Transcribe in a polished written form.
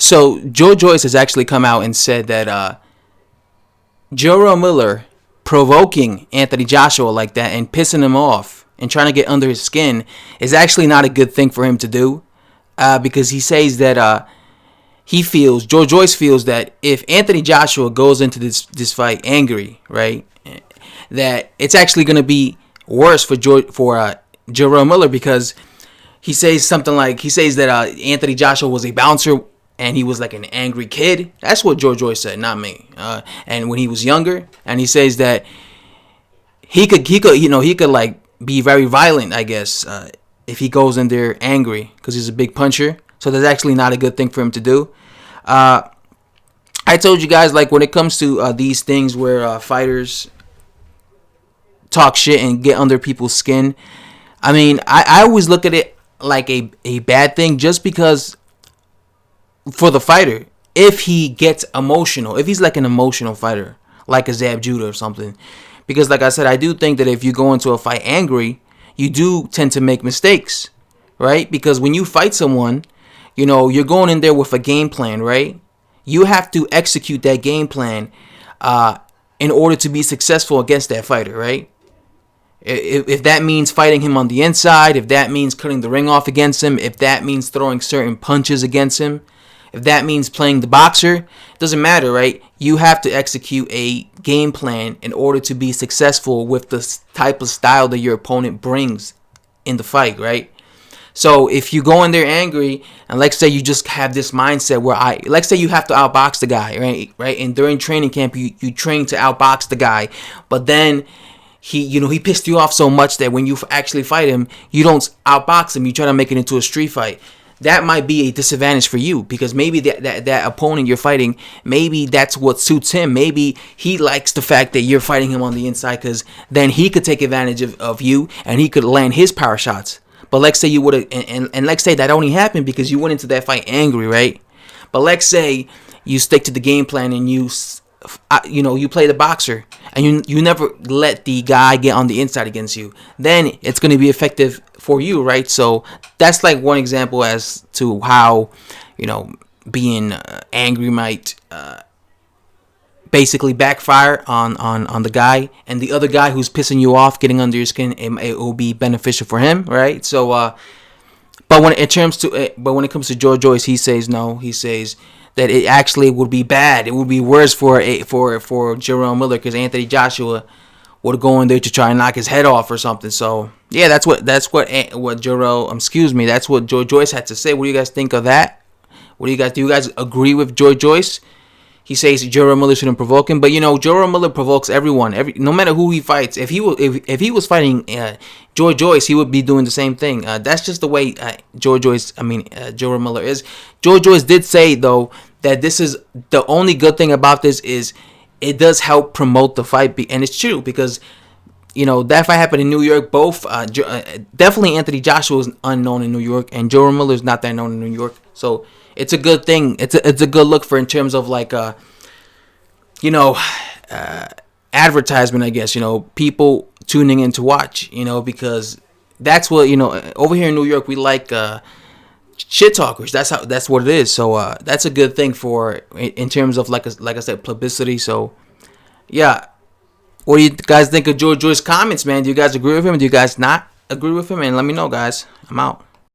So Joyce has actually come out and said that Jarrell Miller provoking Anthony Joshua like that and pissing him off and trying to get under his skin is actually not a good thing for him to do, because he says that Joyce feels that if Anthony Joshua goes into this fight angry, right, that it's actually going to be worse for Jarrell Miller, because he says that Anthony Joshua was a bouncer and he was like an angry kid. That's what Joyce said, not me. And when he was younger, and he says that he could like be very violent, I guess, if he goes in there angry, because he's a big puncher. So that's actually not a good thing for him to do. I told you guys, like, when it comes to these things where fighters talk shit and get under people's skin, I mean, I always look at it like a bad thing, just because for the fighter, if he gets emotional, if he's like an emotional fighter, like a Zab Judah or something. Because like I said, I do think that if you go into a fight angry, you do tend to make mistakes, right? Because when you fight someone, you're going in there with a game plan, right? You have to execute that game plan in order to be successful against that fighter, right? If that means fighting him on the inside, if that means cutting the ring off against him, if that means throwing certain punches against him, if that means playing the boxer, it doesn't matter, right? You have to execute a game plan in order to be successful with the type of style that your opponent brings in the fight, right? So if you go in there angry, and let's say you just have this mindset where let's say you have to outbox the guy, right? And during training camp, you train to outbox the guy, but then he pissed you off so much that when you actually fight him, you don't outbox him. You try to make it into a street fight. That might be a disadvantage for you, because maybe that opponent you're fighting, maybe that's what suits him. Maybe he likes the fact that you're fighting him on the inside, because then he could take advantage of you and he could land his power shots. But let's say you would have, and let's say that only happened because you went into that fight angry, right? But let's say you stick to the game plan and you play the boxer, and you never let the guy get on the inside against you. Then it's going to be effective for you, right? So that's like one example as to how, being angry might basically backfire on the guy, and the other guy who's pissing you off, getting under your skin, it will be beneficial for him, right? So, but when it comes to Joyce, he says no. He says that it actually would be bad. It would be worse for Jarrell Miller, because Anthony Joshua would go in there to try and knock his head off or something. So yeah, that's what Jarrell, that's what Joyce had to say. What do you guys think of that? Do you guys agree with Joyce? He says Jarrell Miller shouldn't provoke him, but Jarrell Miller provokes everyone, no matter who he fights. If he was fighting Joyce, he would be doing the same thing. That's just the way Jarrell Miller is. Joyce did say though that this is the only good thing about this is it does help promote the fight, and it's true, because that fight happened in New York. Both definitely Anthony Joshua is unknown in New York, and Jarrell Miller is not that known in New York. So it's a good thing. It's a good look for in terms of like advertisement, I guess. People tuning in to watch. Because that's what over here in New York we like shit talkers. That's what it is. So that's a good thing for in terms of like I said, publicity. So yeah, what do you guys think of Joyce's comments, man? Do you guys agree with him? Do you guys not agree with him? And let me know, guys. I'm out.